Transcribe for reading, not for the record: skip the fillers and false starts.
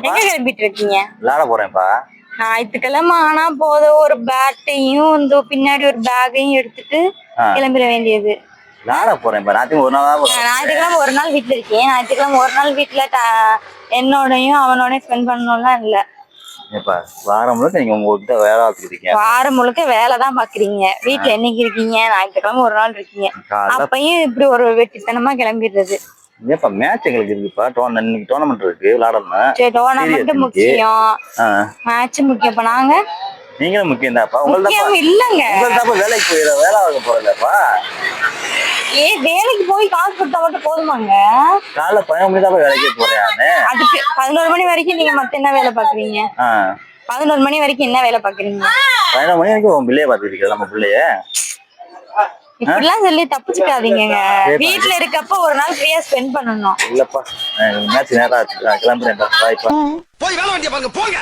எங்க கிளம்பிட்டு இருக்கீங்க? விளையாட போறேன்ப்பா. ஞாயிற்றுக்கிழமை ஆனா போதும், ஒரு பேட்டையும் இந்த பின்னாடி ஒரு பேக்கையும் எடுத்துட்டு கிளம்பிட வேண்டியது. விளையாட போறேன்ப்பா. ஞாயிற்றுக்கிழமை ஒரு நாள் வீட்டுல இருக்கேன். ஞாயிற்றுக்கிழமை ஒரு நாள் வீட்டுல என்னோடையும் அவனோடய ஸ்பெண்ட் பண்ணணும்லாம் இல்ல. வாரம் முழுக்க நீங்க உங்ககிட்ட வேலை பார்த்துருக்கீங்க. வாரம் முழுக்க வேலைதான் பாக்குறீங்க. வீட்டுல என்னைக்கு இருக்கீங்க? ஞாயிற்றுக்கிழமை ஒரு நாள் இருக்கீங்க. அப்பயும் இப்படி ஒரு வெட்டித்தனமா கிளம்பிடுறது. ஏப்பா மேட்ச் எங்களுக்கு இருக்குப்பா. இன்னைக்கு டோர்னமெண்ட் இருக்கு, விளையாடணும். டோர்னமெண்ட் முக்கியம், மேட்ச் முக்கியம். இப்ப நாங்க நீங்களும் முக்கியம் தான்ப்பா. உங்களுக்கு இல்லங்க, வேலைக்கு போயிட வேலை ஆக போறதுலப்பா. வேலைக்கு போய் காசு கொடுத்தா மட்டும் போதுமாங்க? காலைல 11 மணி தான் வேலைக்கு போறேன். அதுக்கு 11 மணி வரைக்கும் நீங்க மத்த என்ன வேலை பாக்குறீங்க? 11 மணி வரைக்கும் என்ன வேலை பாக்குறீங்க? 11 மணி வரைக்கும் உன் பிள்ளைய பாத்துருக்கீங்க. நம்ம பிள்ளைய இப்படிலாம் சொல்லி தப்பிச்சுக்காதீங்க. வீட்டுல இருக்கப்ப ஒரு நாள் ஃப்ரீயா ஸ்பெண்ட் பண்ணணும். இல்லப்பா, மேட்ச் நேரம் கிளம்புறேன். போய் வேலை வண்டிய பாருங்க போங்க.